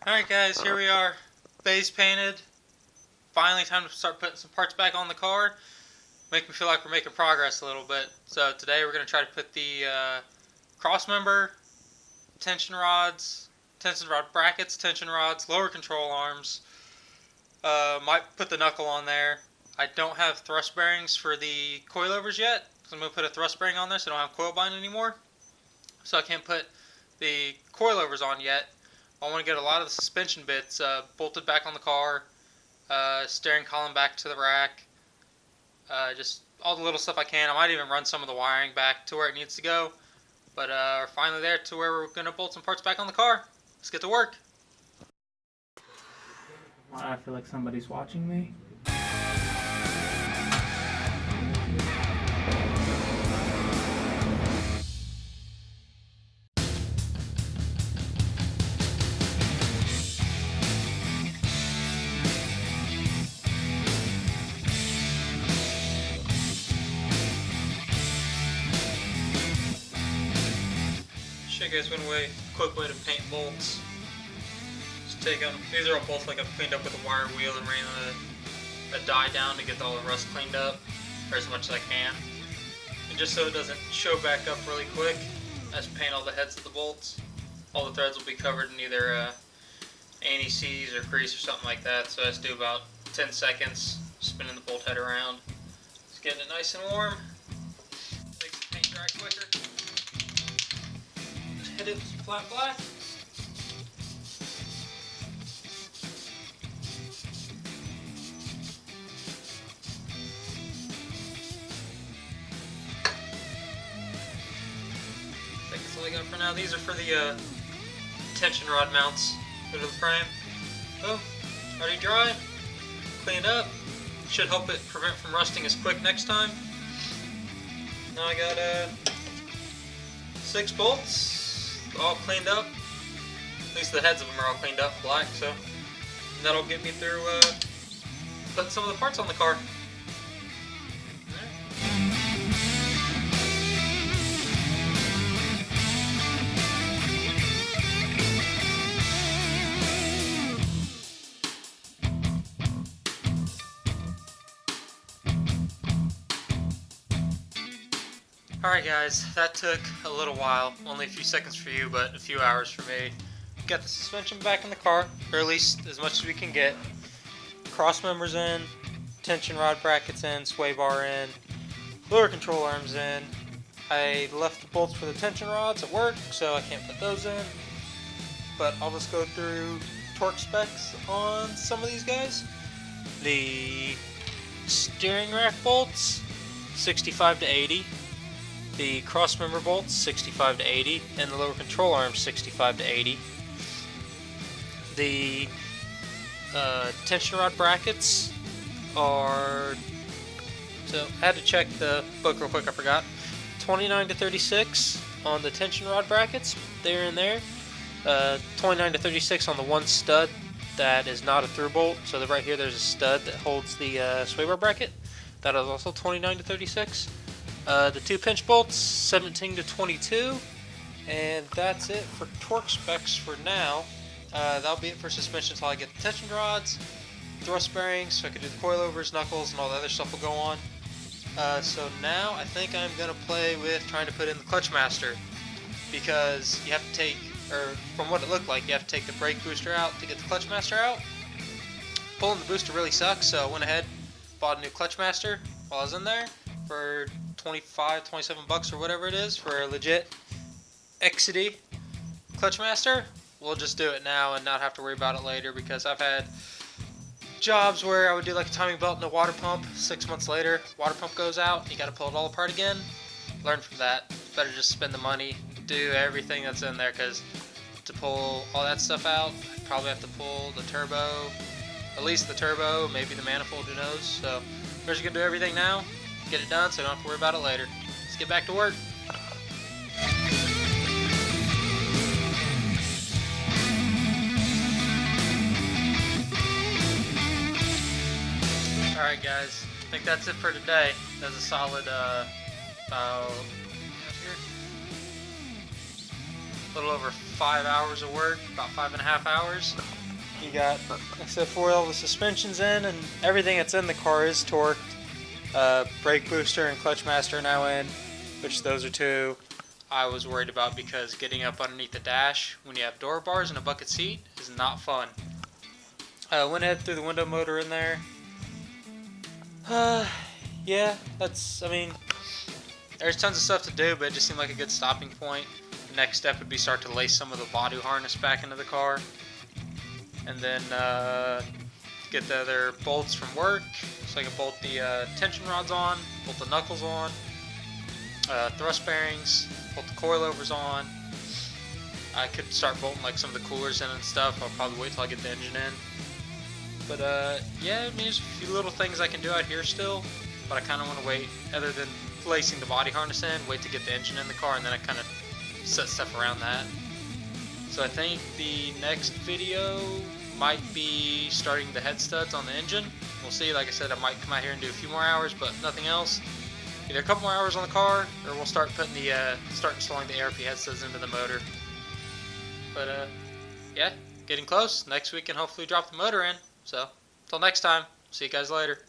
Alright guys, here we are, base painted. Finally time to start putting some parts back on the car. Make me feel like we're making progress a little bit. So today we're going to try to put the cross member, tension rod brackets, tension rods, lower control arms. Might put the knuckle on there. I don't have thrust bearings for the coilovers yet, so I'm going to put a thrust bearing on there so I don't have coil bind anymore. So I can't put the coilovers on yet. I want to get a lot of the suspension bits bolted back on the car, steering column back to the rack, just all the little stuff I can. I might even run some of the wiring back to where it needs to go. But we're finally there to where we're going to bolt some parts back on the car. Let's get to work. I feel like somebody's watching me. Show you guys one quick way to paint bolts. Just take them. These are all bolts like I've cleaned up with a wire wheel and ran a die down to get all the rust cleaned up, or as much as I can. And just so it doesn't show back up really quick, I just paint all the heads of the bolts. All the threads will be covered in either anti-seize or grease or something like that. So I just do about 10 seconds spinning the bolt head around. Just getting it nice and warm. Makes the paint dry quicker. Hit it flat black. I think that's all I got for now. These are for the tension rod mounts to the frame. Oh, already dry. Cleaned up. Should help it prevent from rusting as quick next time. Now I got 6 bolts. All cleaned up. At least the heads of them are all cleaned up black, so that'll get me through putting some of the parts on the car. Alright guys, that took a little while, only a few seconds for you, but a few hours for me. Got the suspension back in the car, or at least as much as we can get. Cross members in, tension rod brackets in, sway bar in, lower control arms in. I left the bolts for the tension rods at work, so I can't put those in. But I'll just go through torque specs on some of these guys. The steering rack bolts, 65 to 80. The cross member bolts, 65 to 80, and the lower control arms, 65 to 80. The tension rod brackets are, so I had to check the book real quick, I forgot. 29 to 36 on the tension rod brackets, there and there. 29 to 36 on the one stud that is not a through bolt. So right here there's a stud that holds the sway bar bracket. That is also 29 to 36. The 2 pinch bolts, 17 to 22, and that's it for torque specs for now. That'll be it for suspension until I get the tension rods, thrust bearings, so I can do the coilovers, knuckles, and all the other stuff will go on. So now I think I'm going to play with trying to put in the clutch master, because you have to take, or from what it looked like, you have to take the brake booster out to get the clutch master out. Pulling the booster really sucks, so I went ahead, bought a new clutch master while I was in there for 25, 27 bucks or whatever it is for a legit XD clutch master. We'll just do it now and not have to worry about it later, because I've had jobs where I would do like a timing belt and a water pump. 6 months later, water pump goes out, you got to pull it all apart again. Learn from that. Better just spend the money, do everything that's in there, because to pull all that stuff out, I probably have to pull the turbo, at least the turbo, maybe the manifold, who knows. So we're just gonna do everything now, get it done so I don't have to worry about it later. Let's get back to work. Alright guys, I think that's it for today. That's a solid about a little over 5 hours of work, about 5.5 hours. You got, except for all the suspensions in and everything that's in the car is torqued. Brake booster and clutch master are now in, which those are two I was worried about because getting up underneath the dash when you have door bars and a bucket seat is not fun. Went ahead, threw the window motor in there. Yeah, I mean, there's tons of stuff to do, but it just seemed like a good stopping point. The next step would be start to lace some of the body harness back into the car. And then get the other bolts from work, so I can bolt the tension rods on, bolt the knuckles on, thrust bearings, bolt the coilovers on. I could start bolting like some of the coolers in and stuff. I'll probably wait till I get the engine in. But yeah, I mean, there's a few little things I can do out here still, but I kind of want to wait, other than lacing the body harness in, wait to get the engine in the car, and then I kind of set stuff around that. So I think the next video might be starting the head studs on the engine. We'll see. Like I said, I might come out here and do a few more hours, but nothing else. Either a couple more hours on the car, or we'll start putting start installing the ARP head studs into the motor. But yeah, getting close. Next week can hopefully drop the motor in. So, until next time, see you guys later.